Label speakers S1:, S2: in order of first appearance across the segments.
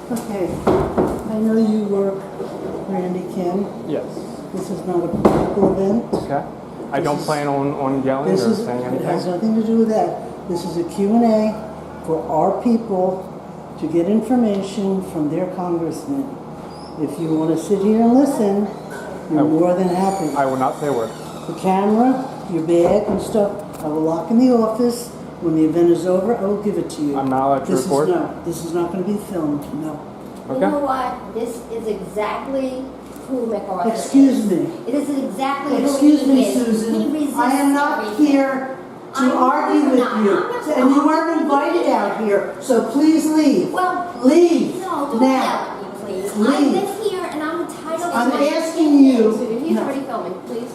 S1: Okay, I know you work, Randy Kim.
S2: Yes.
S1: This is not a political event.
S2: Okay. I don't plan on yelling or saying anything.
S1: It has nothing to do with that. This is a Q&A for our people to get information from their congressman. If you want to sit here and listen, you're more than happy.
S2: I will not say a word.
S1: The camera, your bag and stuff, I will lock in the office. When the event is over, I will give it to you.
S2: I'm not allowed to record?
S1: This is not going to be filmed, no.
S2: Okay.
S3: You know what? This is exactly who MacArthur is.
S1: Excuse me.
S3: It is exactly
S1: Excuse
S3: who he
S1: me,
S3: is.
S1: Susan.
S3: He resists
S1: I am not
S3: everything.
S1: here to
S3: I'm
S1: argue
S3: not.
S1: with
S3: I'm
S1: you.
S3: not.
S1: And you weren't invited out here, so please leave.
S3: Well,
S1: leave.
S3: No, don't
S1: now.
S3: yell at me, please. I
S1: Leave.
S3: live here and I'm entitled to
S1: I'm
S3: my
S1: asking you.
S3: opinion. He's
S1: No.
S3: already filming, please.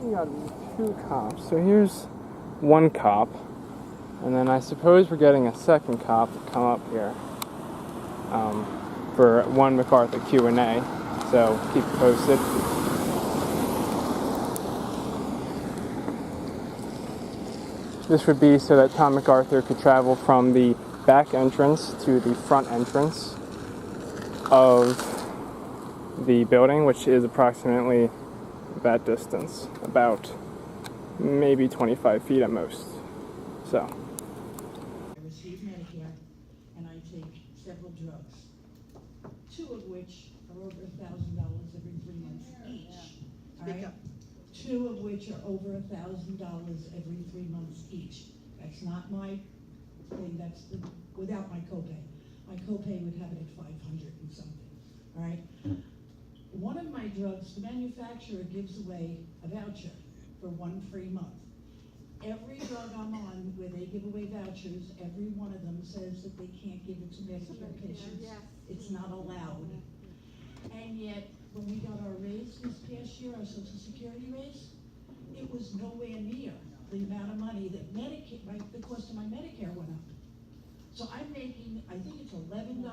S2: We got two cops. So here's one cop, and then I suppose we're getting a second cop to come up here for one MacArthur Q&A. So keep posted. This would be so that Tom MacArthur could travel from the back entrance to the front entrance of the building, which is approximately that distance, about maybe 25 feet at most. So.
S1: I receive Medicare and I take several drugs, two of which are over $1,000 every 3 months each. All right? Two of which are over $1,000 every 3 months each. That's not my thing, that's without my copay. My copay would have it at 500 and something, all right? One of my drugs, the manufacturer gives away a voucher for 1 free month. Every drug I'm on where they give away vouchers, every one of them says that they can't give it to Medicare patients. It's not allowed. And yet, when we got our raise this past year, our Social Security raise, it was nowhere near the amount of money that Medicare, the cost of my Medicare went up. So I'm making, I think it's $11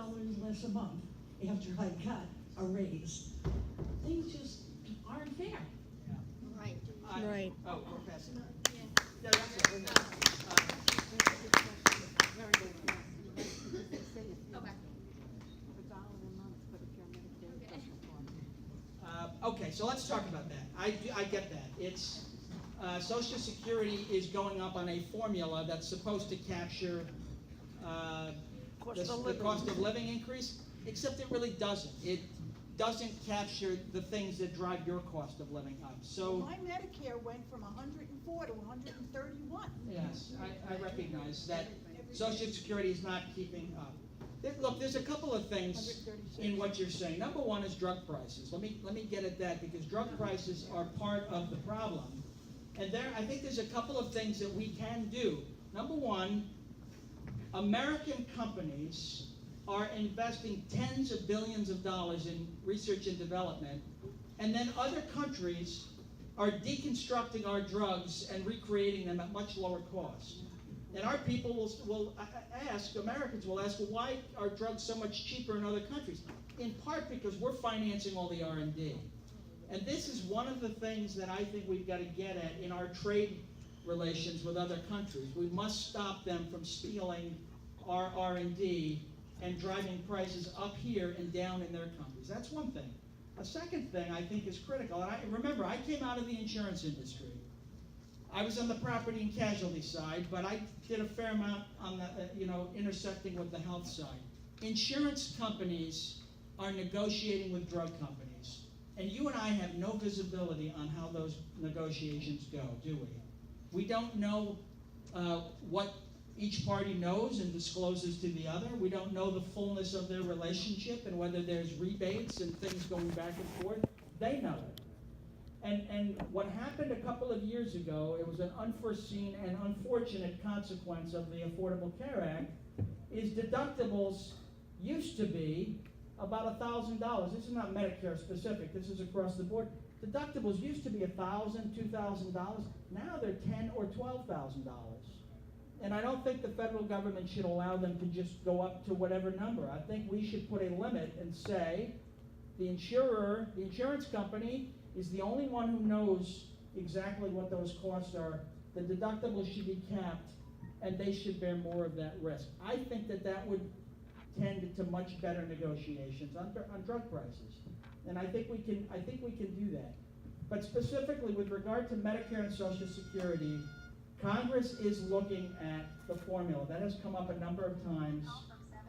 S1: less a month after I got a raise. Things just aren't fair.
S3: Right.
S4: Right.
S5: Oh, we're passing.
S4: Yeah.
S5: Okay, so let's talk about that. I get that. It's Social Security is going up on a formula that's supposed to capture the cost of living increase, except it really doesn't. It doesn't capture the things that drive your cost of living up. So
S4: My Medicare went from 104 to 131.
S5: yes, I recognize that Social Security is not keeping up. Look, there's a couple of things in what you're saying. Number one is drug prices. Let me get at that, because drug prices are part of the problem. And I think there's a couple of things that we can do. Number one, American companies are investing tens of billions of dollars in research and development, and then other countries are deconstructing our drugs and recreating them at much lower cost. And our people will ask, Americans will ask, well, why are drugs so much cheaper in other countries? In part because we're financing all the R&D. And this is one of the things that I think we've got to get at in our trade relations with other countries. We must stop them from stealing our R&D and driving prices up here and down in their countries. That's one thing. A second thing I think is critical. And remember, I came out of the insurance industry. I was on the property and casualty side, but I did a fair amount on the, intersecting with the health side. Insurance companies are negotiating with drug companies, and you and I have no visibility on how those negotiations go, do we? We don't know what each party knows and discloses to the other. We don't know the fullness of their relationship and whether there's rebates and things going back and forth. They know it. And what happened a couple of years ago, it was an unforeseen and unfortunate consequence of the Affordable Care Act, is deductibles used to be about $1,000. This is not Medicare specific, this is across the board. Deductibles used to be $1,000, $2,000. Now they're $10,000 or $12,000. And I don't think the federal government should allow them to just go up to whatever number. I think we should put a limit and say the insurance company, is the only one who knows exactly what those costs are. The deductible should be capped and they should bear more of that risk. I think that that would tend to much better negotiations on drug prices. And I think we can do that. But specifically with regard to Medicare and Social Security, Congress is looking at the formula. That has come up a number of times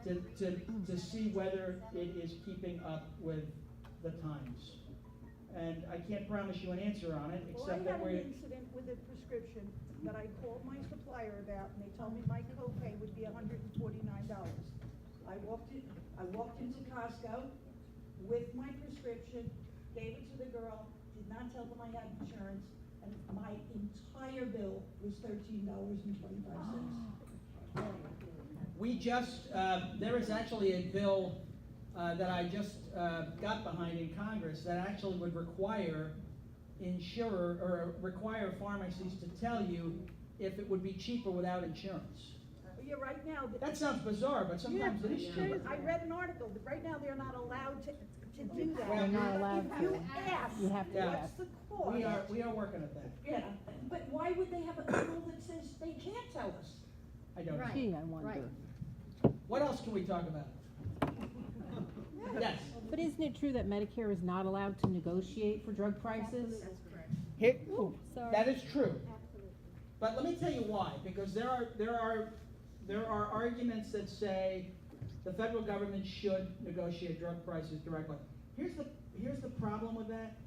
S5: to see whether it is keeping up with the times. And I can't promise you an answer on it, except that
S4: Well, I
S5: we're...
S4: had an incident with a prescription that I called my supplier about, and they told me my copay would be $149.
S1: I walked into Costco with my prescription, gave it to the girl, did not tell them I had insurance, and my entire bill was $13.25.
S5: We just, there is actually a bill that I just got behind in Congress that actually would require require pharmacies to tell you if it would be cheaper without insurance.
S4: Yeah, right now.
S5: That sounds bizarre, but sometimes it is cheaper.
S4: I read an article that right now they're not allowed to do that.
S5: Well,
S6: They're not allowed
S4: If you
S6: to.
S4: ask,
S6: You have to
S5: Yeah.
S4: what's
S6: ask.
S4: the cost?
S5: We are working at that.
S1: Yeah, but why would they have a rule that says they can't tell us?
S5: I don't know.
S3: Right.
S6: Gee, I wonder.
S3: Right.
S5: What else can we talk about? Yes.
S6: But isn't it true that Medicare is not allowed to negotiate for drug prices?
S5: Here,
S6: Oh, sorry.
S5: that is true. But let me tell you why. Because there are arguments that say the federal government should negotiate drug prices directly. Here's the problem with that.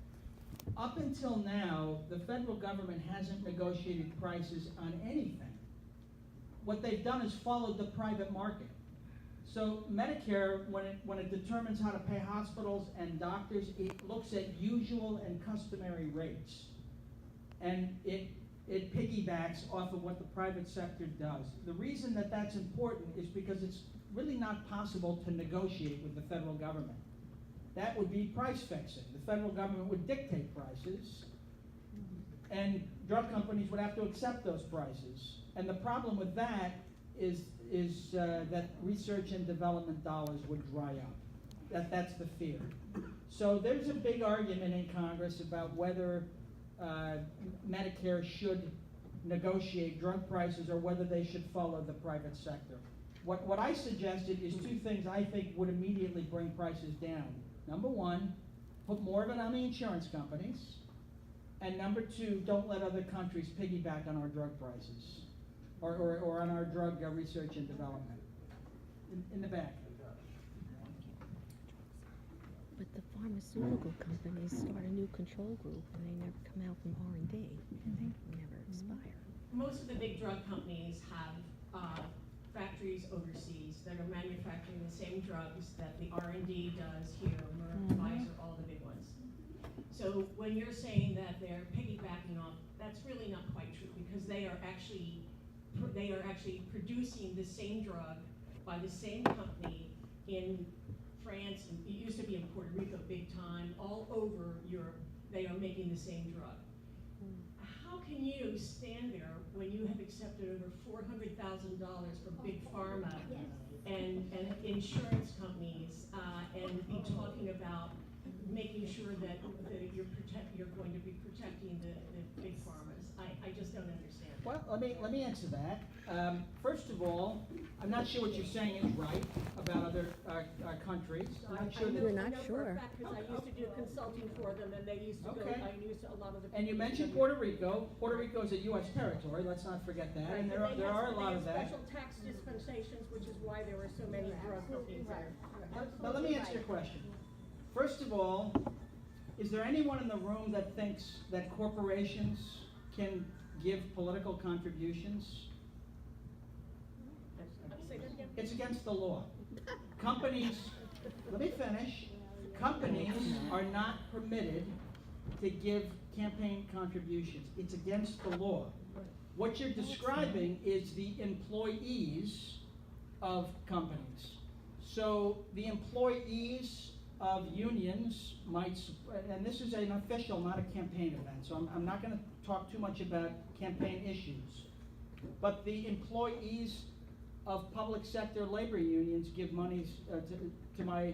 S5: Up until now, the federal government hasn't negotiated prices on anything. What they've done is followed the private market. So Medicare, when it determines how to pay hospitals and doctors, it looks at usual and customary rates. And it piggybacks off of what the private sector does. The reason that that's important is because it's really not possible to negotiate with the federal government. That would be price fixing. The federal government would dictate prices, and drug companies would have to accept those prices. And the problem with that is that research and development dollars would dry up. That's the fear. So there's a big argument in Congress about whether Medicare should negotiate drug prices or whether they should follow the private sector. What I suggested is two things I think would immediately bring prices down. Number one, put more of it on the insurance companies. And number two, don't let other countries piggyback on our drug prices or on our drug research and development. In the back.
S7: But the pharmaceutical companies start a new control group and they never come out from R&D. They never expire.
S8: Most of the big drug companies have factories overseas that are manufacturing the same drugs that the R&D does here, Merck, Pfizer, all the big ones. So when you're saying that they're piggybacking off, that's really not quite true because they are actually producing the same drug by the same company in France, and it used to be in Puerto Rico big time, all over Europe, they are making the same drug. How can you stand there when you have accepted over $400,000 from big pharma and insurance companies and be talking about making sure that you're going to be protecting the big pharmas? I just don't understand.
S5: Well, let me answer that. First of all, I'm not sure what you're saying is right about other countries. I'm not sure that.
S7: You're not
S8: I know for
S7: sure.
S8: a fact, because I used to do consulting for them, and they used to go,
S5: Okay.
S8: I used a lot of the.
S5: And you mentioned Puerto Rico. Puerto Rico is a U.S. territory. Let's not forget that. And there are a lot of that.
S8: Special tax dispensations, which is why there were so many drug companies there.
S5: But let me answer your question. First of all, is there anyone in the room that thinks that corporations can give political contributions?
S8: Say that again?
S5: It's against the law. Companies, let me finish. Companies are not permitted to give campaign contributions. It's against the law. What you're describing is the employees of companies. So the employees of unions might, and this is an official, not a campaign event, so I'm not going to talk too much about campaign issues. But the employees of public sector labor unions give monies to my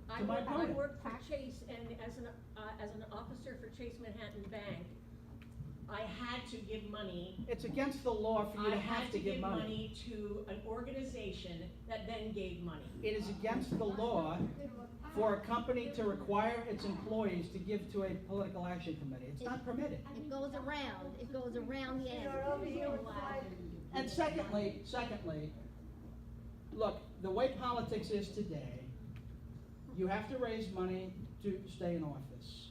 S8: I
S5: opponent.
S8: worked for Chase, and as an officer for Chase Manhattan Bank, I had to give money.
S5: It's against the law for you
S8: I
S5: to have
S8: had
S5: to give money.
S8: money to an organization that then gave money.
S5: It is against the law for a company to require its employees to give to a political action committee. It's not permitted.
S3: It goes around the end.
S5: And secondly, look, the way politics is today, you have to raise money to stay in office.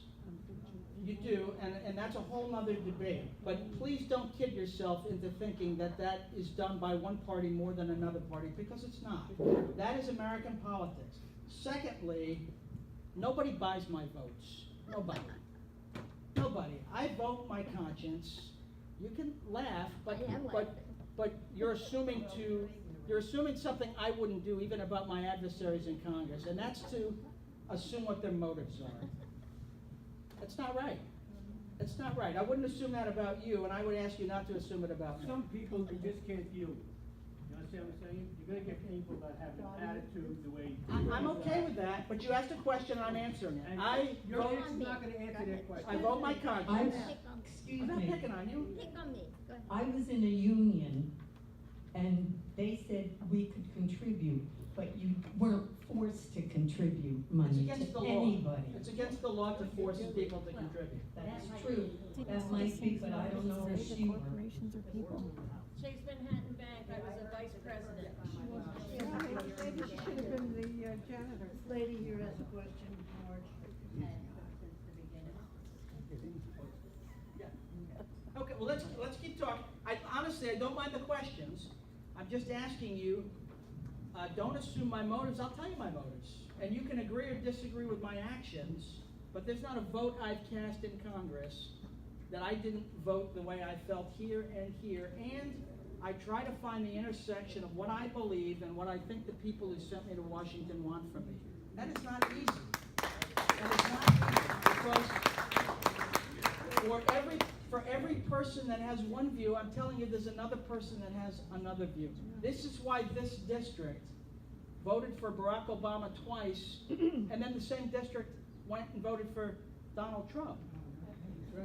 S5: You do, and that's a whole nother debate. But please don't kid yourself into thinking that that is done by one party more than another party, because it's not. That is American politics. Secondly, nobody buys my votes. Nobody. Nobody. I vote my conscience. You can laugh, but you're assuming something I wouldn't do even about my adversaries in Congress, and that's to assume what their motives are. That's not right. It's not right. I wouldn't assume that about you, and I would ask you not to assume it about me.
S9: Some people, you just can't deal with. You understand what I'm saying? You're gonna get people that have an attitude the way.
S5: I'm okay with that, but you asked a question and I'm answering it.
S9: Your answer's not gonna answer that question.
S5: I vote my conscience.
S1: Excuse
S5: I'm not
S1: me,
S5: picking on you.
S3: Pick on me. Go ahead.
S1: I was in a union, and they said we could contribute, but you weren't forced to contribute
S5: It's
S1: money
S5: against the
S1: to
S5: law.
S1: anybody.
S5: It's against the law to force people to contribute.
S1: That's true, that might be, but I don't know if she were.
S7: Corporations or people.
S8: Chase Manhattan Bank, I was a vice president.
S4: Maybe she should have been the janitor.
S10: Lady here has a question, George.
S5: Okay, well, let's keep talking. Honestly, I don't mind the questions. I'm just asking you, don't assume my motives. I'll tell you my motives. And you can agree or disagree with my actions, but there's not a vote I've cast in Congress that I didn't vote the way I felt here, and I try to find the intersection of what I believe and what I think the people who sent me to Washington want from me. That is not easy. That is not easy, because for every person that has one view, I'm telling you there's another person that has another view. This is why this district voted for Barack Obama twice, and then the same district went and voted for Donald Trump.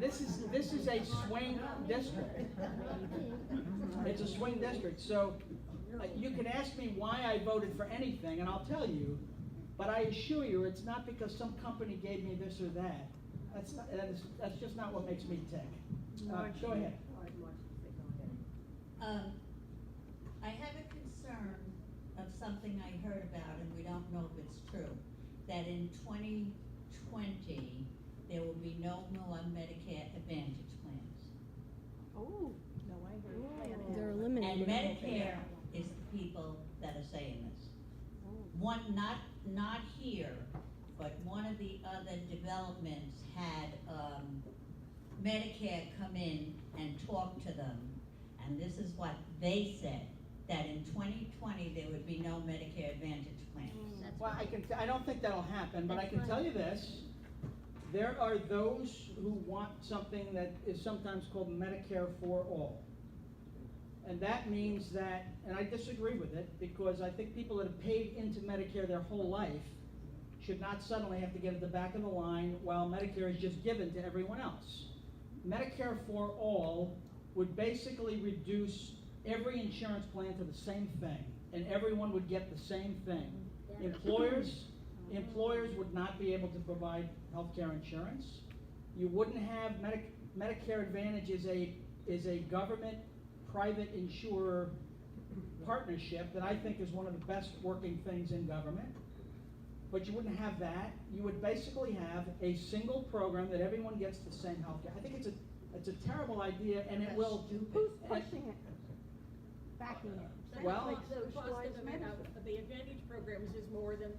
S5: This is a swing district. It's a swing district. So you can ask me why I voted for anything, and I'll tell you. But I assure you, it's not because some company gave me this or that. That's just not what makes me tick. Go ahead.
S11: I have a concern of something I heard about, and we don't know if it's true, that in 2020, there will be no more Medicare Advantage plans.
S4: Oh, no, I heard.
S7: They're
S11: And
S7: eliminating.
S11: Medicare is the people that are saying this. One, not here, but one of the other developments had Medicare come in and talk to them, and this is what they said, that in 2020 there would be no Medicare Advantage plans.
S5: Well, I don't think that'll happen, but I can tell you this. There are those who want something that is sometimes called Medicare for all. And that means that, and I disagree with it, because I think people that have paid into Medicare their whole life should not suddenly have to get at the back of the line while Medicare is just given to everyone else. Medicare for all would basically reduce every insurance plan to the same thing, and everyone would get the same thing. Employers would not be able to provide health care insurance. You wouldn't have Medicare Advantage is a government-private insurer partnership that I think is one of the best working things in government. But you wouldn't have that. You would basically have a single program that everyone gets the same health care. I think it's a terrible idea, and it will.
S4: Who's pushing it? Backing it?
S5: Well,
S8: The cost of the Advantage programs is more than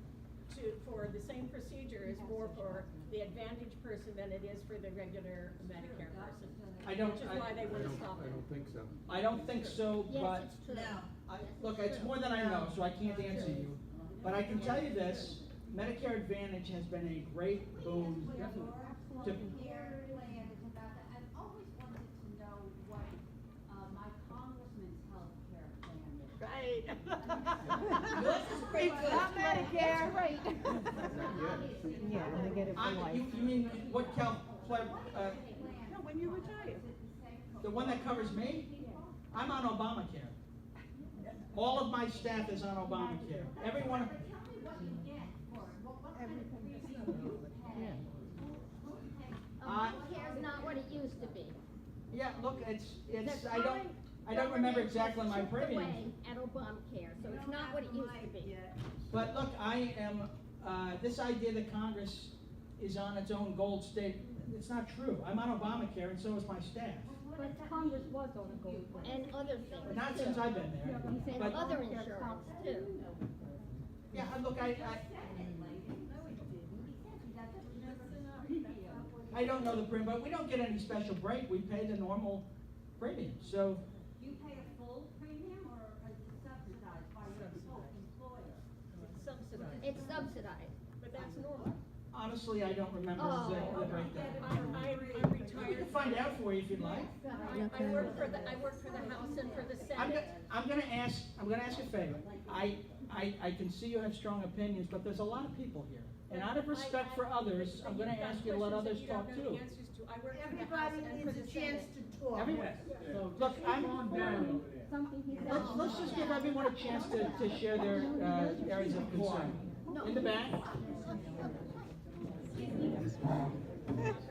S8: for the same procedure is more for the Advantage person than it is for the regular Medicare person. Which is why they want to stop it.
S9: I don't think so.
S5: I don't think so,
S3: Yes,
S5: but
S3: it's true.
S5: look, it's more than I know, so I can't answer you. But I can tell you this: Medicare Advantage has been a great boon to.
S10: I've always wanted to know what my congressman's health care plan is.
S4: Right.
S11: Yours is pretty good.
S4: Not Medicare. Right.
S5: You mean what
S4: No, when you retire.
S10: Is it the same
S5: The one that covers me? I'm on Obamacare. All of my staff is on Obamacare. Everyone.
S3: Obamacare is not what it used to be.
S5: Yeah, look, it's
S3: The
S5: I don't remember
S3: current
S5: exactly my
S3: government chipped
S5: premiums.
S3: away at Obamacare, so it's not what it used to be.
S5: But look, I am, this idea that Congress is on its own gold state, it's not true. I'm on Obamacare and so is my staff.
S3: But Congress was on a gold and other things.
S5: But not
S3: too.
S5: since I've been there.
S3: And
S5: But,
S3: other insurance too.
S5: yeah, look, I don't know the premium, but we don't get any special break. We pay the normal premium. So
S10: You pay a full premium or is it subsidized by your employer?
S6: Subsidized.
S3: It's subsidized.
S6: But that's normal.
S5: honestly, I don't remember
S3: Oh.
S5: the breakdown.
S6: I'm
S5: We can
S6: retired.
S5: find out for you if you'd like.
S6: I work for the House and for the Senate.
S5: I'm gonna ask a favor. I can see you have strong opinions, but there's a lot of people here. And out of respect for others, I'm gonna ask you to let others talk too.
S6: I work for the House
S4: Everybody
S6: and for
S4: needs
S6: the
S4: a chance
S6: Senate.
S4: to talk.
S5: Everyone,
S9: So
S5: look, I'm,
S9: calm down over there.
S3: Something he said.
S5: let's just give everyone a chance to share their areas of concern. In the back.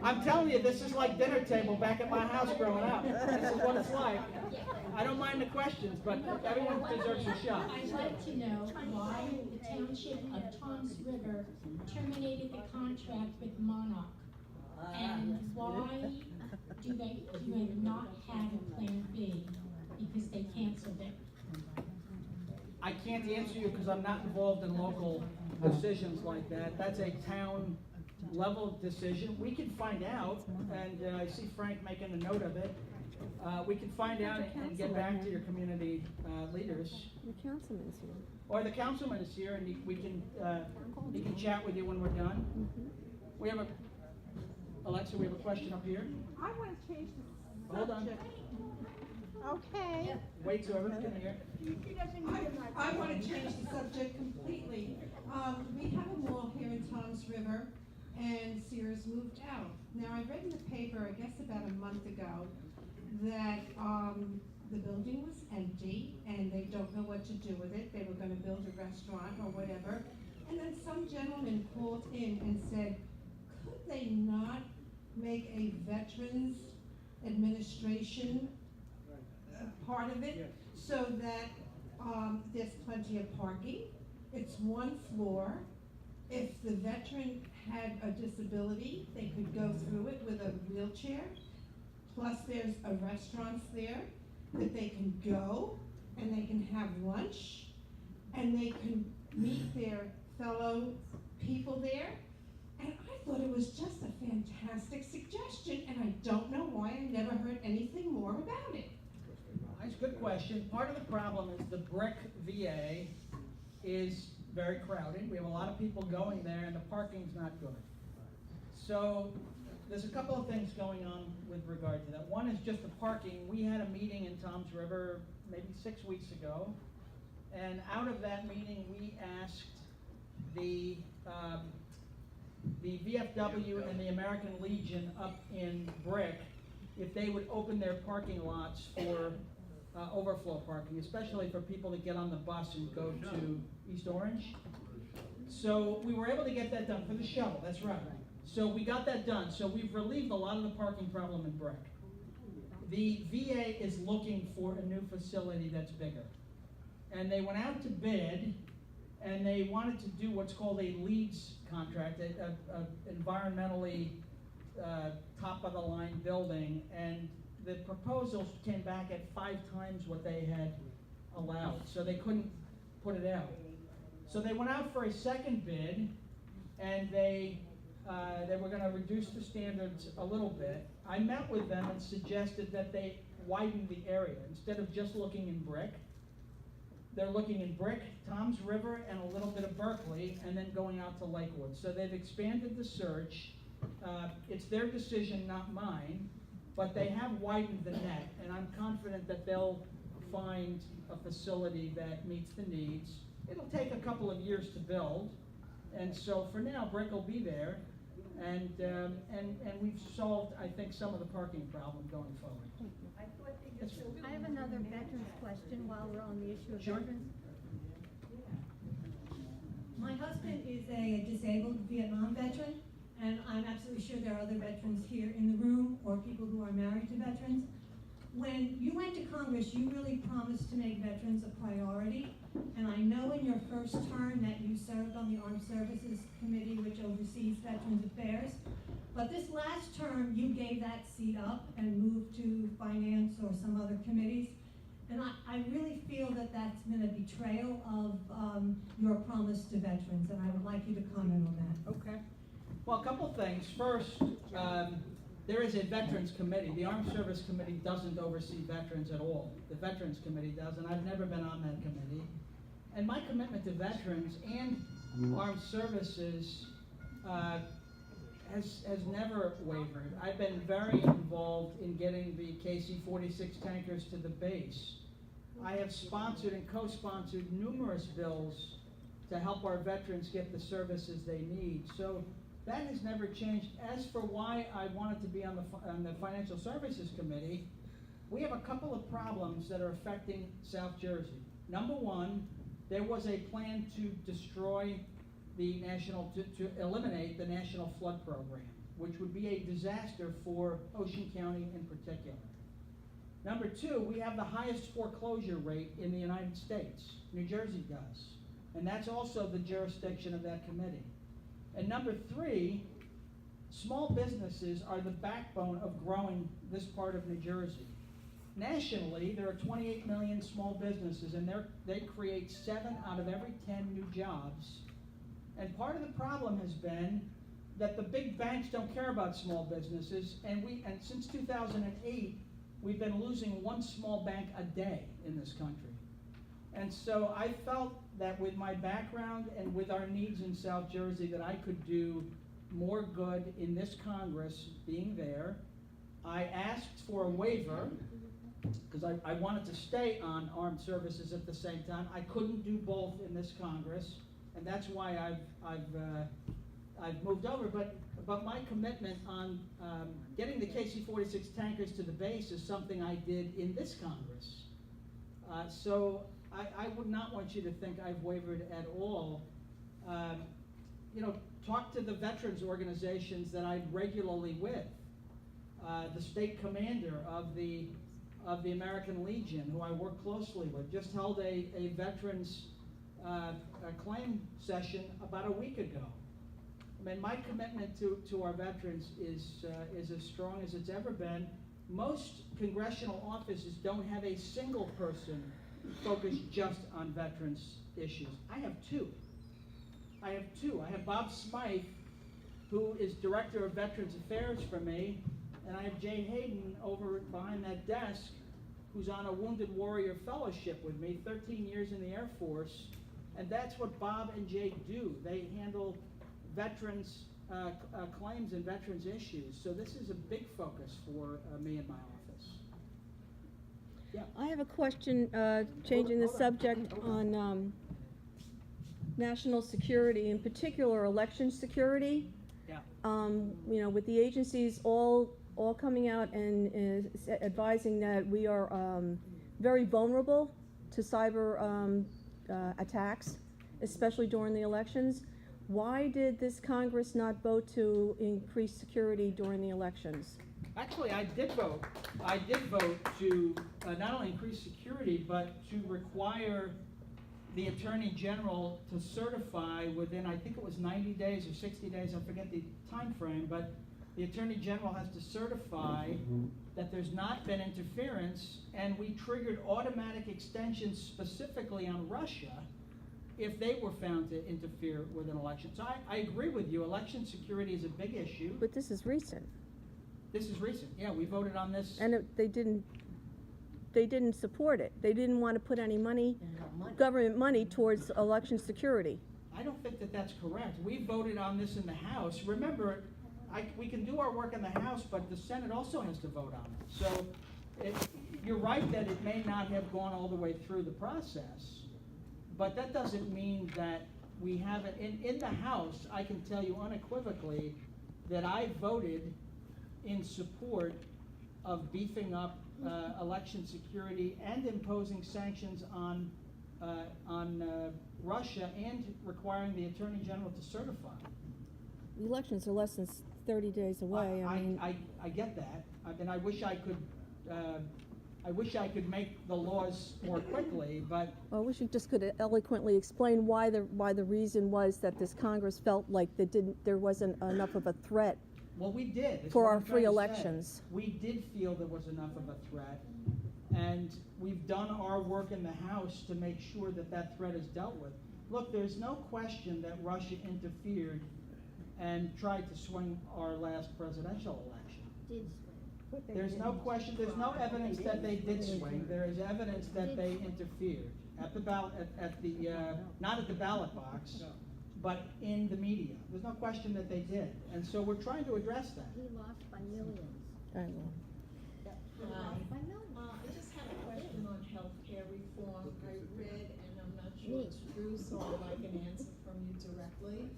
S5: I'm telling you, this is like dinner table back at my house growing up. This is what it's like. I don't mind the questions, but everyone deserves a shot.
S12: I'd like to know why the township of Toms River terminated the contract with Monarch. And why do they not have a plan B? Because they canceled it.
S5: I can't answer you because I'm not involved in local decisions like that. That's a town level decision. We can find out, and I see Frank making a note of it. We can find out and get back to your community leaders.
S7: The councilman's here.
S5: Or the councilman is here, and he can chat with you when we're done. We have Alexa, we have a question up here.
S4: I want to change the
S5: Hold on.
S4: subject. Okay.
S5: Wait till everyone can hear.
S4: He doesn't need a
S1: I want to change the subject completely. We have a mall here in Toms River, and Sears moved out. Now, I read in the paper, I guess about a month ago, that the building was empty, and they don't know what to do with it. They were gonna build a restaurant or whatever. And then some gentleman called in and said, could they not make a Veterans Administration part of it, so that there's plenty of parking? It's one floor. If the veteran had a disability, they could go through it with a wheelchair. Plus, there's a restaurant there that they can go and they can have lunch and they can meet their fellow people there. And I thought it was just a fantastic suggestion, and I don't know why I never heard anything more about it.
S5: That's a good question. Part of the problem is the brick VA is very crowded. We have a lot of people going there, and the parking's not good. So there's a couple of things going on with regard to that. One is just the parking. We had a meeting in Toms River maybe 6 weeks ago, and out of that meeting, we asked the VFW and the American Legion up in Brick if they would open their parking lots for overflow parking, especially for people that get on the bus and go to East Orange. So we were able to get that done for the shuttle, that's right. So we got that done. So we've relieved a lot of the parking problem in Brick. The VA is looking for a new facility that's bigger. And they went out to bid, and they wanted to do what's called a LEEDS contract, a environmentally top-of-the-line building, and the proposals came back at 5 times what they had allowed, so they couldn't put it out. So they went out for a second bid, and they were going to reduce the standards a little bit. I met with them and suggested that they widen the area. Instead of just looking in Brick, they're looking in Brick, Toms River, and a little bit of Berkeley, and then going out to Lakewood. So they've expanded the search. It's their decision, not mine, but they have widened the net, and I'm confident that they'll find a facility that meets the needs. It'll take a couple of years to build, and so for now, Brick will be there. And we've solved, I think, some of the parking problem going forward.
S10: I have another veterans question while we're on the issue of
S5: Sure.
S10: veterans.
S13: My husband is a disabled Vietnam veteran, and I'm absolutely sure there are other veterans here in the room or people who are married to veterans. When you went to Congress, you really promised to make veterans a priority, and I know in your first term that you served on the Armed Services Committee, which oversees Veterans Affairs. But this last term, you gave that seat up and moved to Finance or some other committees. And I really feel that that's been a betrayal of your promise to veterans, and I would like you to comment on that.
S5: Okay. Well, a couple things. First, there is a Veterans Committee. The Armed Service Committee doesn't oversee veterans at all. The Veterans Committee does, and I've never been on that committee. And my commitment to veterans and armed services has never wavered. I've been very involved in getting the KC-46 tankers to the base. I have sponsored and co-sponsored numerous bills to help our veterans get the services they need. So that has never changed. As for why I wanted to be on the Financial Services Committee, we have a couple of problems that are affecting South Jersey. Number one, there was a plan to destroy the to eliminate the National Flood Program, which would be a disaster for Ocean County in particular. Number two, we have the highest foreclosure rate in the United States. New Jersey does. And that's also the jurisdiction of that committee. And number three, small businesses are the backbone of growing this part of New Jersey. Nationally, there are 28 million small businesses, and they create 7 out of every 10 new jobs. And part of the problem has been that the big banks don't care about small businesses, and since 2008, we've been losing one small bank a day in this country. And so I felt that with my background and with our needs in South Jersey that I could do more good in this Congress being there. I asked for a waiver because I wanted to stay on armed services at the same time. I couldn't do both in this Congress, and that's why I've moved over. But my commitment on getting the KC-46 tankers to the base is something I did in this Congress. So I would not want you to think I've wavered at all. Talk to the veterans organizations that I'm regularly with. The state commander of the American Legion, who I work closely with, just held a veterans claim session about a week ago. I mean, my commitment to our veterans is as strong as it's ever been. Most congressional offices don't have a single person focused just on veterans issues. I have two. I have Bob Smythe, who is Director of Veterans Affairs for me, and I have Jay Hayden over behind that desk, who's on a Wounded Warrior Fellowship with me, 13 years in the Air Force, and that's what Bob and Jay do. They handle veterans claims and veterans issues. So this is a big focus for me in my office. Yeah.
S7: I have a question, changing the subject on national security, in particular election security.
S5: Yeah.
S7: With the agencies all coming out and advising that we are very vulnerable to cyber attacks, especially during the elections. Why did this Congress not vote to increase security during the elections?
S5: Actually, I did vote. I did vote to not only increase security, but to require the Attorney General to certify within, I think it was 90 days or 60 days, I forget the time frame, but the Attorney General has to certify that there's not been interference, and we triggered automatic extensions specifically on Russia if they were found to interfere with an election. So I agree with you, election security is a big issue.
S7: But this is recent.
S5: This is recent, yeah, we voted on this.
S7: And they didn't support it. They didn't want to put any money, government money, towards election security.
S5: I don't think that that's correct. We voted on this in the House. Remember, we can do our work in the House, but the Senate also has to vote on it. So you're right that it may not have gone all the way through the process, but that doesn't mean that we haven't. In the House, I can tell you unequivocally that I voted in support of beefing up election security and imposing sanctions on Russia and requiring the Attorney General to certify.
S7: The elections are less than 30 days away. I mean,
S5: I get that. I mean, I wish I could make the laws more quickly, but
S7: I wish you just could eloquently explain why the reason was that this Congress felt like there wasn't enough of a threat.
S5: Well, we did. That's
S7: For
S5: what
S7: our
S5: I'm trying
S7: free
S5: to say.
S7: elections.
S5: We did feel there was enough of a threat, and we've done our work in the House to make sure that that threat is dealt with. Look, there's no question that Russia interfered and tried to swing our last presidential election. There's no question, there's no evidence that they did swing. There is evidence that they interfered at the ballot, not at the ballot box, but in the media. There's no question that they did. And so we're trying to address that.
S3: He lost by millions.
S7: I will.
S14: I just had a question on healthcare reform. I read, and I'm not sure it's true, so I'd like an answer from you directly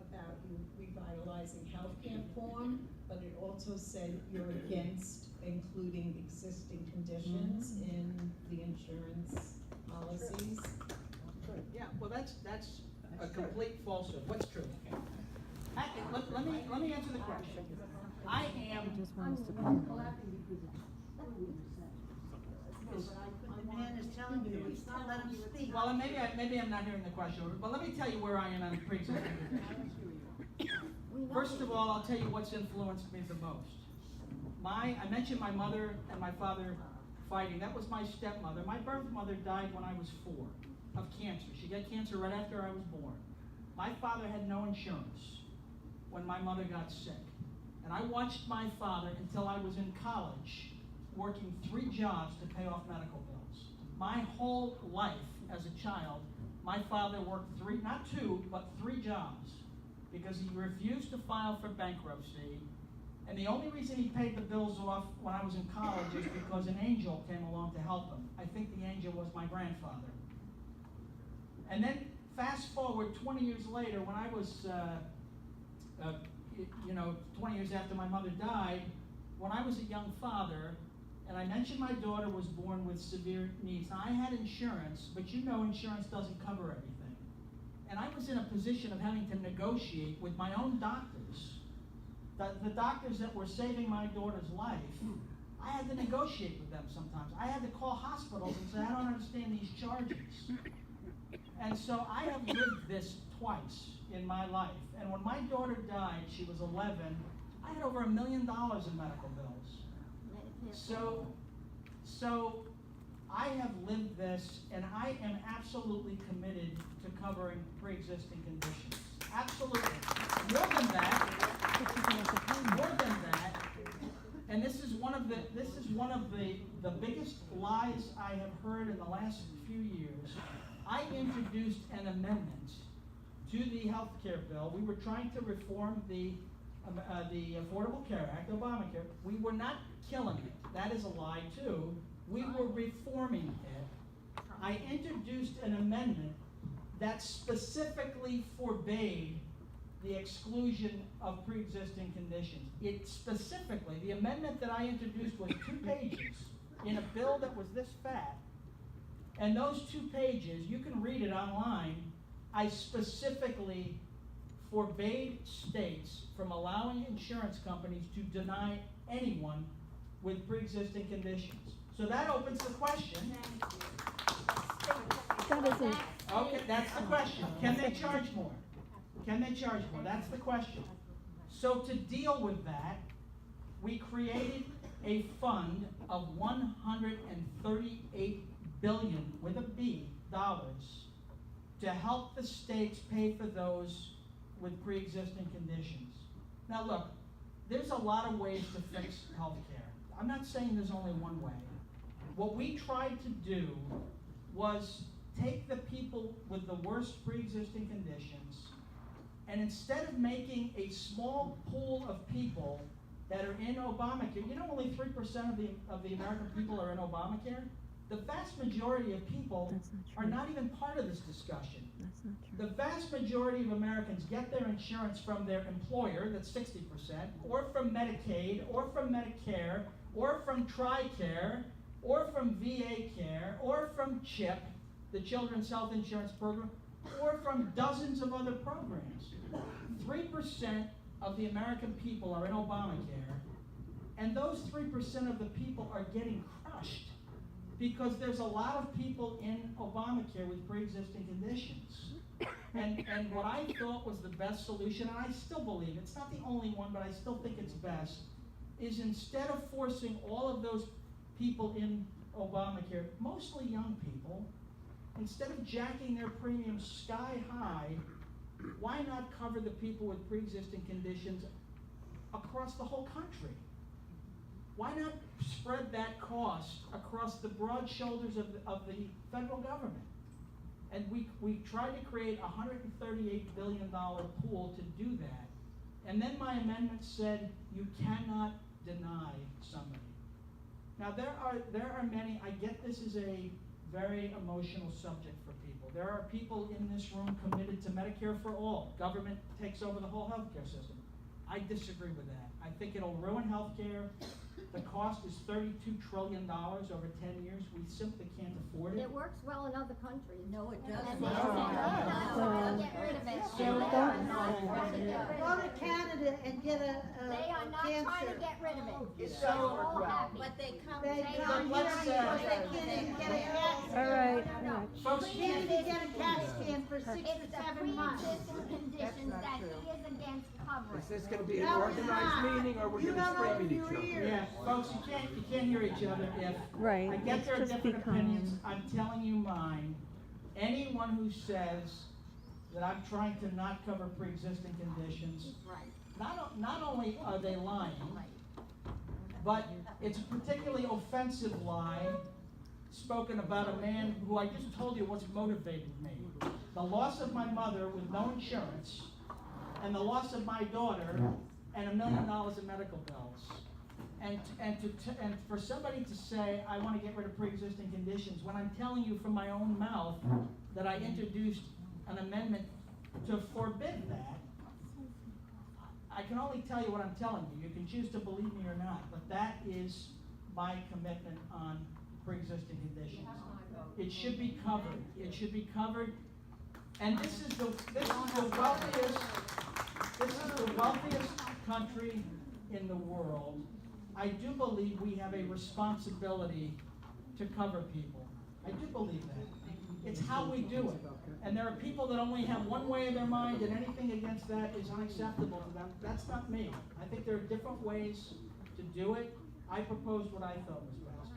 S14: about you revitalizing healthcare reform, but it also said you're against including existing conditions in the insurance policies.
S5: Yeah, well, that's a complete falsehood. What's true? Let me answer the question. I am.
S1: The man is telling you, he's not letting him speak.
S5: Well, maybe I'm not hearing the question, but let me tell you where I am on pre-existing conditions. First of all, I'll tell you what's influenced me the most. I mentioned my mother and my father fighting. That was my stepmother. My birth mother died when I was 4 of cancer. She got cancer right after I was born. My father had no insurance when my mother got sick. And I watched my father until I was in college, working 3 jobs to pay off medical bills. My whole life as a child, my father worked 3, not 2, but 3 jobs because he refused to file for bankruptcy. And the only reason he paid the bills off when I was in college is because an angel came along to help him. I think the angel was my grandfather. And then fast forward 20 years later, when I was, 20 years after my mother died, when I was a young father, and I mentioned my daughter was born with severe needs. Now, I had insurance, but you know insurance doesn't cover everything. And I was in a position of having to negotiate with my own doctors. The doctors that were saving my daughter's life, I had to negotiate with them sometimes. I had to call hospitals and say, I don't understand these charges. And so I have lived this twice in my life. And when my daughter died, she was 11, I had over $1 million in medical bills. So I have lived this, and I am absolutely committed to covering pre-existing conditions. Absolutely. More than that, and this is one of the biggest lies I have heard in the last few years. I introduced an amendment to the health care bill. We were trying to reform the Affordable Care Act, Obamacare. We were not killing it. That is a lie too. We were reforming it. I introduced an amendment that specifically forbade the exclusion of pre-existing conditions. It specifically, the amendment that I introduced was 2 pages in a bill that was this fat. And those 2 pages, you can read it online, I specifically forbade states from allowing insurance companies to deny anyone with pre-existing conditions. So that opens the question. Okay, that's the question. Can they charge more? Can they charge more? That's the question. So to deal with that, we created a fund of $138 billion with a B dollars to help the states pay for those with pre-existing conditions. Now look, there's a lot of ways to fix healthcare. I'm not saying there's only one way. What we tried to do was take the people with the worst pre-existing conditions, and instead of making a small pool of people that are in Obamacare, you know only 3% of the American people are in Obamacare? The vast majority of people are not even part of this discussion. The vast majority of Americans get their insurance from their employer, that's 60%, or from Medicaid, or from Medicare, or from TRICARE, or from VA Care, or from CHIP, the Children's Health Insurance Program, or from dozens of other programs. 3% of the American people are in Obamacare, and those 3% of the people are getting crushed because there's a lot of people in Obamacare with pre-existing conditions. And what I thought was the best solution, and I still believe it's not the only one, but I still think it's best, is instead of forcing all of those people in Obamacare, mostly young people, instead of jacking their premiums sky high, why not cover the people with pre-existing conditions across the whole country? Why not spread that cost across the broad shoulders of the federal government? And we tried to create a $138 billion pool to do that. And then my amendment said you cannot deny somebody. Now there are many, I get this is a very emotional subject for people. There are people in this room committed to Medicare for all. Government takes over the whole healthcare system. I disagree with that. I think it'll ruin healthcare. The cost is $32 trillion over 10 years. We simply can't afford it.
S3: It works well in other countries.
S11: No, it doesn't.
S3: And they're trying to get rid of it. They are not trying to get rid
S4: Go
S3: of
S4: to
S3: it.
S4: Canada and get a
S3: They are not
S4: cancer.
S3: trying to get rid of it.
S5: It's
S3: They're
S5: so-
S3: all happy.
S11: But they come.
S4: They
S3: They
S4: come
S3: are
S4: here
S5: let's,
S4: because they can't even get a CAT scan.
S7: All right.
S5: Folks,
S4: They can't even get a CAT scan for 6 to
S3: It's the
S4: 7 months.
S3: pre-existing conditions that he is against covering.
S15: Is this gonna be an
S4: No, it's
S15: organized
S4: not.
S15: meeting, or we're
S4: You
S15: gonna
S4: don't
S15: scream at each
S4: open
S15: other?
S4: your ears.
S5: yeah, folks, you can't hear each other if
S7: Right,
S5: I get
S7: let's
S5: there are
S7: just be
S5: different
S7: calm.
S5: opinions. I'm telling you mine. Anyone who says that I'm trying to not cover pre-existing conditions, not only are they lying, but it's a particularly offensive lie spoken about a man who I just told you what's motivated me. The loss of my mother with no insurance, and the loss of my daughter, and $1 million in medical bills. And for somebody to say, I want to get rid of pre-existing conditions, when I'm telling you from my own mouth that I introduced an amendment to forbid that, I can only tell you what I'm telling you. You can choose to believe me or not, but that is my commitment on pre-existing conditions. It should be covered. It should be covered. And this is the wealthiest country in the world. I do believe we have a responsibility to cover people. I do believe that. It's how we do it. And there are people that only have one way in their mind, and anything against that is unacceptable to them. That's not me. I think there are different ways to do it. I proposed what I thought was best.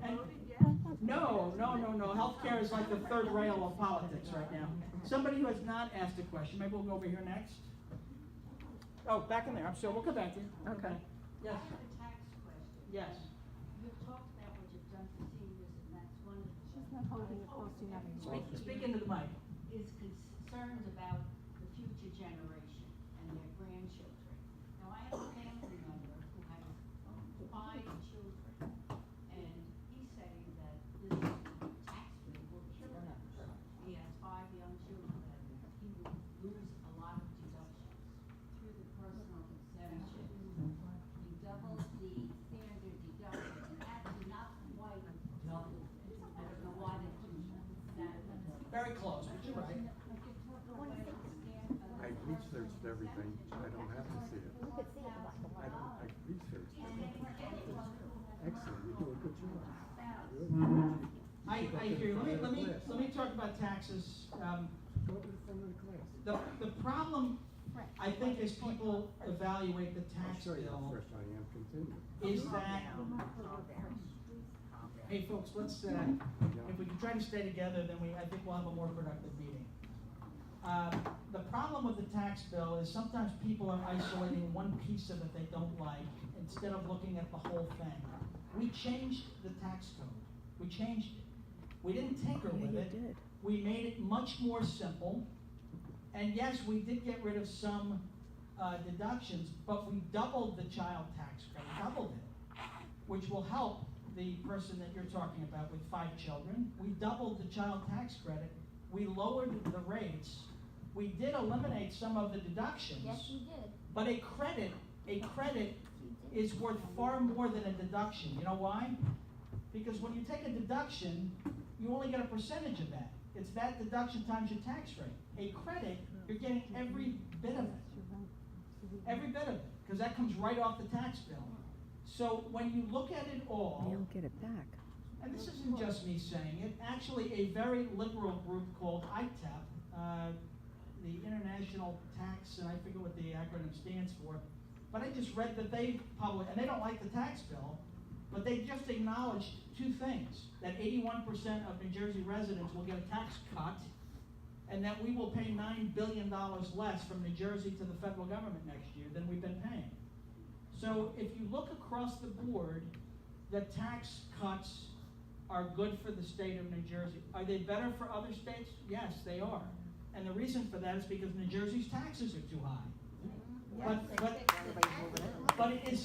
S5: And no. Healthcare is like the third rail of politics right now. Somebody who has not asked a question, maybe we'll go over here next. Oh, back in there. I'm sure we'll come back to you.
S7: Okay.
S5: Yes.
S10: I have a tax question.
S5: Yes.
S10: You've talked about what you've done for seniors, and that's wonderful.
S6: She's not holding it close enough.
S5: Speak into the mic.
S10: Is concerned about the future generation and their grandchildren. Now, I have a family member who has 5 children, and he's saying that this tax bill will kill him. He has 5 young children, and he will lose a lot of deductions through the personal exemption. He doubled the standard deduction, and that's not quite double. I don't know why they do that.
S5: Very close, but you're right.
S15: I researched everything, I don't have to see it. I researched everything. Excellent, you do a good job.
S5: I hear you. Let me talk about taxes.
S15: Go to the front of the class.
S5: The problem, I think, as people evaluate the
S15: I'll
S5: tax
S15: show you how
S5: bill,
S15: fresh I am, continue.
S5: is that, hey folks, let's, if we can try to stay together, then I think we'll have a more productive meeting. The problem with the tax bill is sometimes people are isolating one piece of it they don't like instead of looking at the whole thing. We changed the tax code. We changed it. We didn't tinker with it. We made it much more simple. And yes, we did get rid of some deductions, but we doubled the child tax credit, doubled it, which will help the person that you're talking about with 5 children. We doubled the child tax credit. We lowered the rates. We did eliminate some of the deductions.
S3: Yes, you did.
S5: But a credit is worth far more than a deduction. You know why? Because when you take a deduction, you only get a percentage of that. It's that deduction times your tax rate. A credit, you're getting every bit of it. Every bit of it, because that comes right off the tax bill. So when you look at it all,
S7: They don't get it back.
S5: and this isn't just me saying it, actually a very liberal group called ITEP, the International Tax, and I forget what the acronym stands for, but I just read that they published, and they don't like the tax bill, but they just acknowledged 2 things, that 81% of New Jersey residents will get a tax cut, and that we will pay $9 billion less from New Jersey to the federal government next year than we've been paying. So if you look across the board, the tax cuts are good for the state of New Jersey. Are they better for other states? Yes, they are. And the reason for that is because New Jersey's taxes are too high. But it is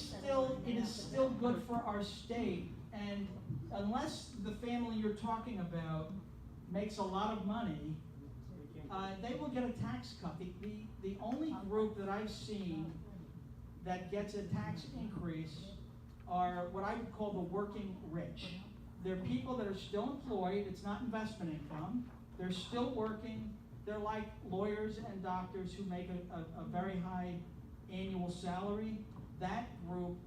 S5: still good for our state. And unless the family you're talking about makes a lot of money, they will get a tax cut. The only group that I've seen that gets a tax increase are what I would call the working rich. They're people that are still employed. It's not investment income. They're still working. They're like lawyers and doctors who make a very high annual salary. That group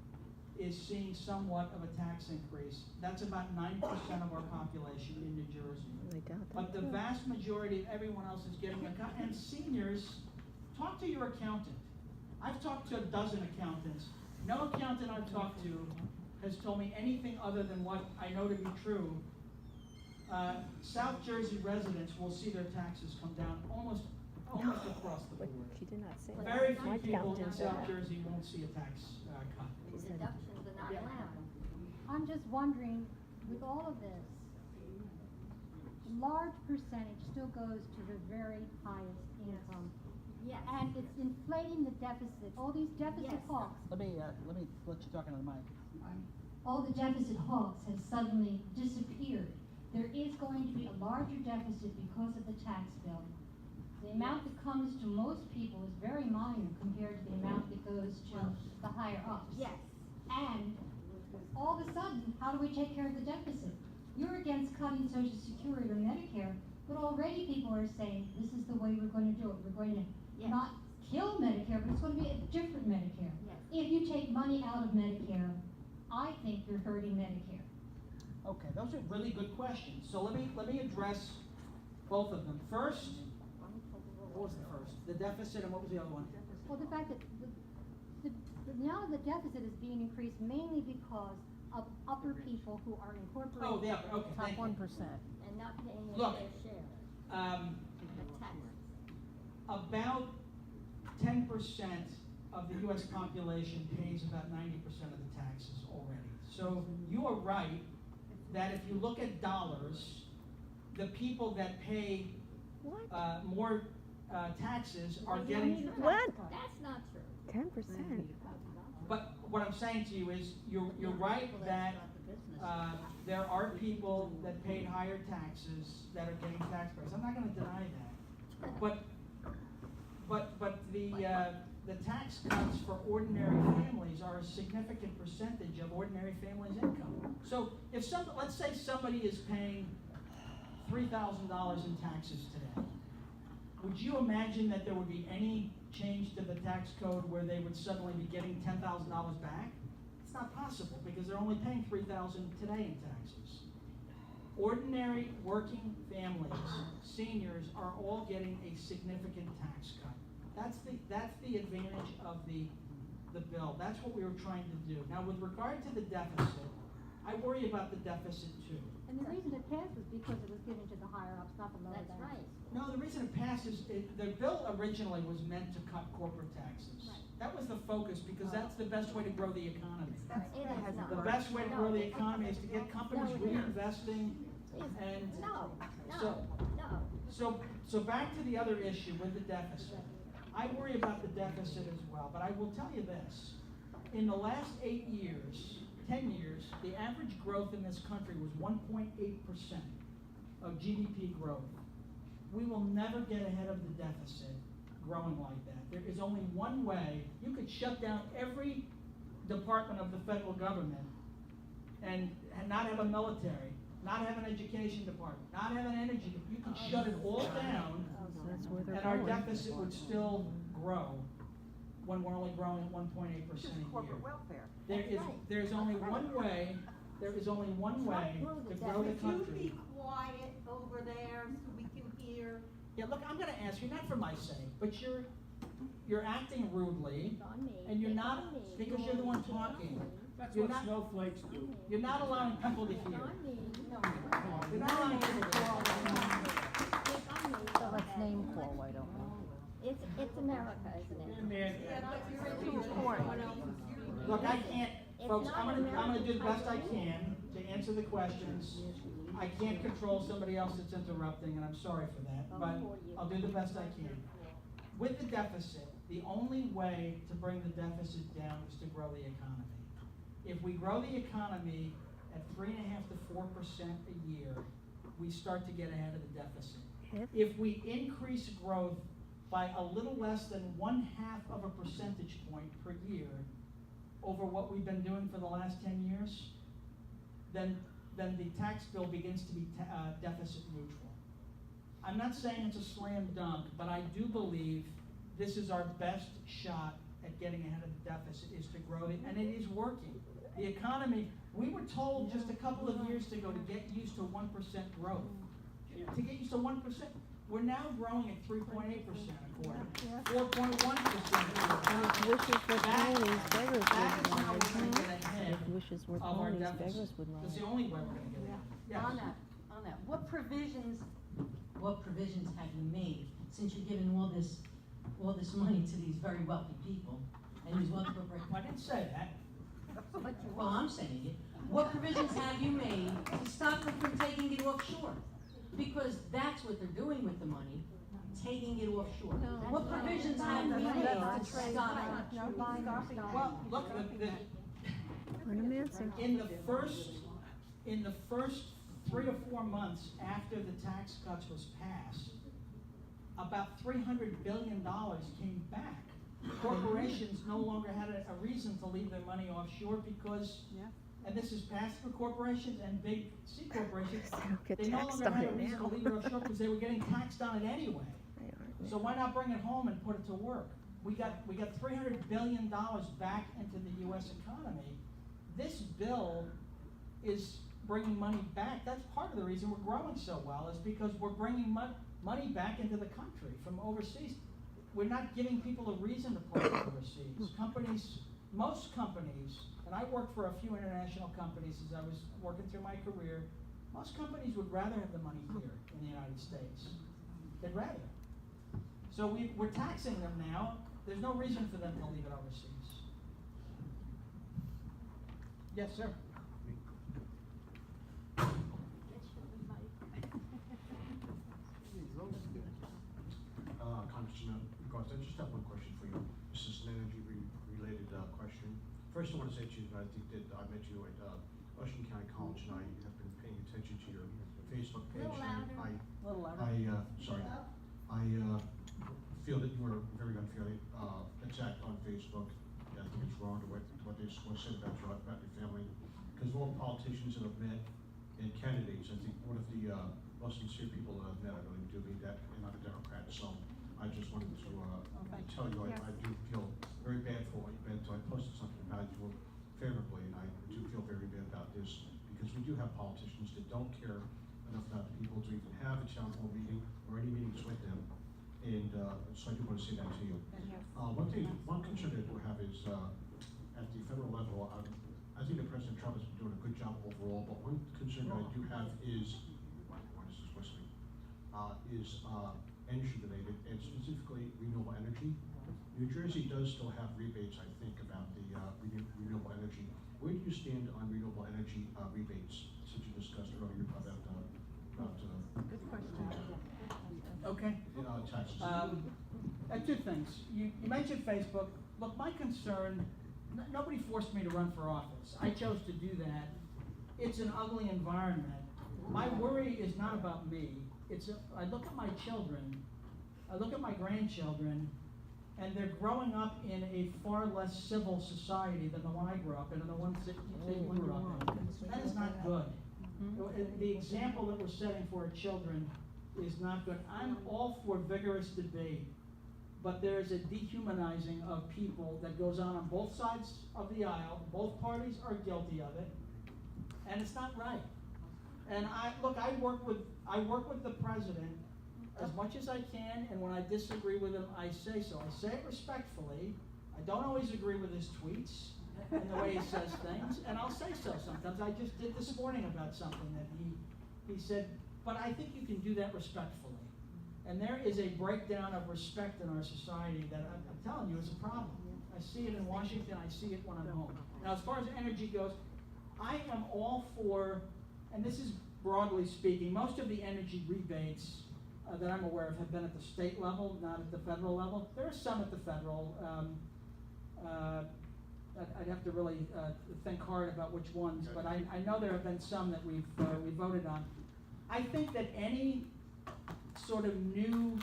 S5: is seeing somewhat of a tax increase. That's about 9% of our population in New Jersey. But the vast majority of everyone else is getting a cut. And seniors, talk to your accountant. I've talked to a dozen accountants. No accountant I've talked to has told me anything other than what I know to be true. South Jersey residents will see their taxes come down almost across the board.
S7: She did not say that.
S5: Very few
S7: My
S5: people in
S7: accountant said
S5: South
S7: that.
S5: Jersey won't see a tax cut.
S3: Deductions are not allowed.
S16: I'm just wondering, with all of this, a large percentage still goes to the very highest income.
S3: Yes.
S16: And it's inflating the deficit, all these deficit
S3: Yes.
S16: hawks.
S5: Let me let you talk into the mic.
S16: All the deficit hawks have suddenly disappeared. There is going to be a larger deficit because of the tax bill. The amount that comes to most people is very minor compared to the amount that goes to the higher ups.
S3: Yes.
S16: And all of a sudden, how do we take care of the deficit? You're against cutting Social Security or Medicare, but already people are saying, this is the way we're going to do it. We're going to
S3: Yes.
S16: not kill Medicare, but it's going to be a different Medicare.
S3: Yes.
S16: If you take money out of Medicare, I think you're hurting Medicare.
S5: Okay, those are really good questions. So let me address both of them. First, what was the first? The deficit, and what was the other one?
S16: Well, the fact that now the deficit is being increased mainly because of upper people who are incorporated.
S5: Oh, the upper, okay,
S6: Top
S5: thank you.
S6: 1%.
S3: And not paying a
S5: Look,
S3: fair share of taxes.
S5: About 10% of the U.S. population pays about 90% of the taxes already. So you are right that if you look at dollars, the people that pay more taxes are getting.
S7: What?
S3: That's not true.
S7: 10%.
S5: But what I'm saying to you is, you're right that there are people that paid higher taxes that are getting tax breaks. I'm not going to deny that. But the tax cuts for ordinary families are a significant percentage of ordinary families' income. So if let's say somebody is paying $3,000 in taxes today, would you imagine that there would be any change to the tax code where they would suddenly be getting $10,000 back? It's not possible because they're only paying $3,000 today in taxes. Ordinary working families, seniors, are all getting a significant tax cut. That's the advantage of the bill. That's what we were trying to do. Now, with regard to the deficit, I worry about the deficit too.
S16: And the reason it passed was because it was given to the higher ups, not the lower
S3: That's
S16: down.
S3: right.
S5: No, the reason it passes, the bill originally was meant to cut corporate taxes.
S3: Right.
S5: That was the focus because that's the best way to grow the economy.
S3: It is not.
S5: The best way to grow the economy is to get companies
S3: No, it isn't.
S5: reinvesting and so back to the other issue with the deficit. I worry about the deficit as well, but I will tell you this. In the last 8 years, 10 years, the average growth in this country was 1.8% of GDP growth. We will never get ahead of the deficit growing like that. There is only one way. You could shut down every department of the federal government and not have a military, not have an education department, not have an energy department. You could shut it all down, and our deficit would still grow when we're only growing at 1.8% a year.
S4: Corporate welfare.
S5: There's only one way. There is only one way to grow the country.
S4: Would you be quiet over there so we can hear?
S5: Yeah, look, I'm going to ask you, not for my sake, but you're acting rudely, and you're not, because you're the one talking.
S9: That's
S5: You're
S9: what
S5: not-
S9: snowflakes do.
S5: You're not allowing people to hear. You're not allowing people to talk.
S3: So let's name call, why don't we? It's America, isn't it?
S5: Look, I can't, folks, I'm gonna do the best I can to answer the questions. I can't control somebody else that's interrupting, and I'm sorry for that, but I'll do the best I can. With the deficit, the only way to bring the deficit down is to grow the economy. If we grow the economy at 3.5% to 4% a year, we start to get ahead of the deficit. If we increase growth by a little less than 0.5 percentage point per year over what we've been doing for the last 10 years, then the tax bill begins to be deficit neutral. I'm not saying it's a slam dunk, but I do believe this is our best shot at getting ahead of the deficit, is to grow it, and it is working. The economy, we were told just a couple of years ago to get used to 1% growth. To get used to 1%. We're now growing at 3.8% a quarter, 4.1% That is how we're going to get ahead of our deficit. That's the only way we're going to get ahead. Yes.
S17: On that, what provisions have you made, since you're giving all this money to these very wealthy people and these wealthy corporations?
S5: I didn't say that.
S17: Well, I'm saying it. What provisions have you made to stop them from taking it offshore? Because that's what they're doing with the money, taking it offshore. What provisions have you made to stop it?
S5: Well, look, in the first 3 or 4 months after the tax cuts was passed, about $300 billion came back. Corporations no longer had a reason to leave their money offshore because, and this is passed for corporations and big C corporations, they no longer had a reason to leave it offshore because they were getting taxed on it anyway. So why not bring it home and put it to work? We got $300 billion back into the U.S. economy. This bill is bringing money back. That's part of the reason we're growing so well, is because we're bringing money back into the country from overseas. We're not giving people a reason to play overseas. Most companies, and I worked for a few international companies as I was working through my career, most companies would rather have the money here in the United States. They'd rather. So we're taxing them now. There's no reason for them to leave it overseas. Yes, sir.
S18: Congressman MacArthur, I just have one question for you. This is an energy-related question. First, I want to say to you that I think that I met you at Washington County College, and I have been paying attention to your Facebook page. I feel that you were very unfairly attacked on Facebook. I think it's wrong to what they said about your family, because all politicians that I've met and candidates, I think one of the most sincere people that I've met, I really do mean that, and I'm a Democrat, so I just wanted to tell you I do feel very bad for what you've been through. I posted something about you favorably, and I do feel very bad about this, because we do have politicians that don't care enough about the people to even have a town hall meeting or any meetings with them, and so I do want to say that to you. One concern I do have is at the federal level, I think that President Trump has been doing a good job overall, but one concern that I do have is, energy related, and specifically renewable energy. New Jersey does still have rebates, I think, about the renewable energy. Where do you stand on renewable energy rebates, since you discussed earlier about
S5: good question. Okay.
S18: Taxes?
S5: Two things. You mentioned Facebook. Look, my concern nobody forced me to run for office. I chose to do that. It's an ugly environment. My worry is not about me. I look at my children, I look at my grandchildren, and they're growing up in a far less civil society than the one I grew up in and the ones that you grew up in. That is not good. The example that we're setting for our children is not good. I'm all for vigorous debate, but there is a dehumanizing of people that goes on both sides of the aisle. Both parties are guilty of it, and it's not right. And I work with the president as much as I can, and when I disagree with him, I say so. I say it respectfully. I don't always agree with his tweets and the way he says things, and I'll say so sometimes. I just did this morning about something that he said, but I think you can do that respectfully. And there is a breakdown of respect in our society that I'm telling you is a problem. I see it in Washington, I see it when I'm home. Now, as far as energy goes, I am all for, and this is broadly speaking, most of the energy rebates that I'm aware of have been at the state level, not at the federal level. There are some at the federal. I'd have to really think hard about which ones, but I know there have been some that we've voted on. I think that any sort of new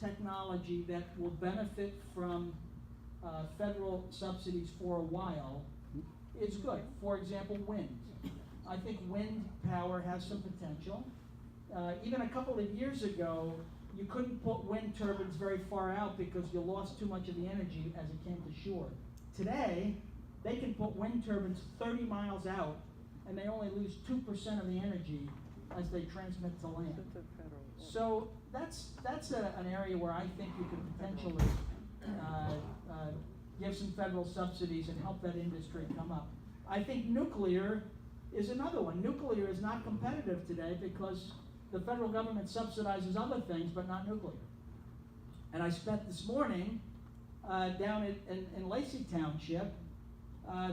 S5: technology that will benefit from federal subsidies for a while is good. For example, wind. I think wind power has some potential. Even a couple of years ago, you couldn't put wind turbines very far out because you lost too much of the energy as it came to shore. Today, they can put wind turbines 30 miles out, and they only lose 2% of the energy as they transmit to land. So that's an area where I think you could potentially give some federal subsidies and help that industry come up. I think nuclear is another one. Nuclear is not competitive today because the federal government subsidizes other things, but not nuclear. And I spent this morning down in Lacey Township.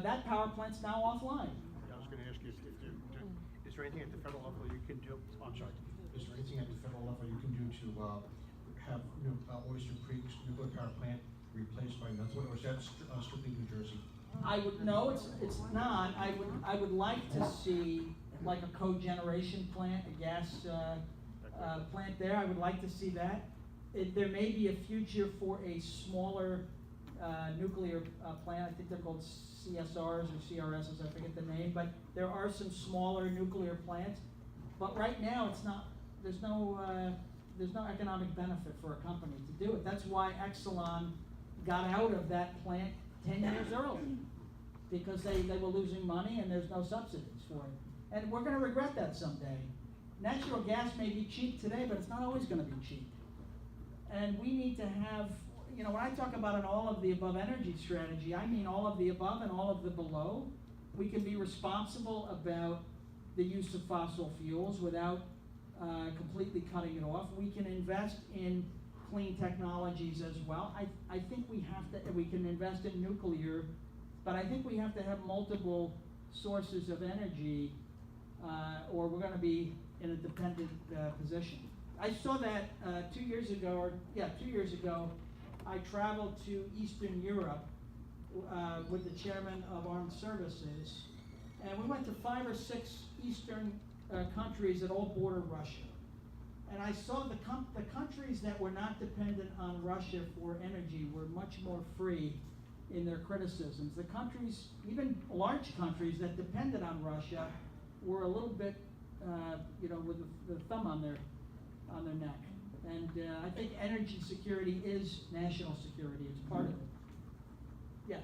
S5: That power plant's now offline.
S18: I was going to ask you, is there anything at the federal level you can do? I'm sorry. Is there anything at the federal level you can do to have Oyster Creek's nuclear power plant replaced by another one, or is that strictly New Jersey?
S5: No, it's not. I would like to see like a cogeneration plant, a gas plant there. I would like to see that. There may be a future for a smaller nuclear plant. I think they're called CSRs or CRSs, I forget the name, but there are some smaller nuclear plants. But right now, there's no economic benefit for a company to do it. That's why Exelon got out of that plant 10 years early, because they were losing money and there's no subsidies for it. And we're going to regret that someday. Natural gas may be cheap today, but it's not always going to be cheap. And we need to have, when I talk about an all of the above energy strategy, I mean all of the above and all of the below. We can be responsible about the use of fossil fuels without completely cutting it off. We can invest in clean technologies as well. I think we can invest in nuclear, but I think we have to have multiple sources of energy, or we're going to be in a dependent position. I saw that 2 years ago, I traveled to Eastern Europe with the chairman of Armed Services, and we went to 5 or 6 Eastern countries that all border Russia. And I saw the countries that were not dependent on Russia for energy were much more free in their criticisms. The countries, even large countries that depended on Russia, were a little bit, with the thumb on their neck. And I think energy security is national security. It's part of it. Yes.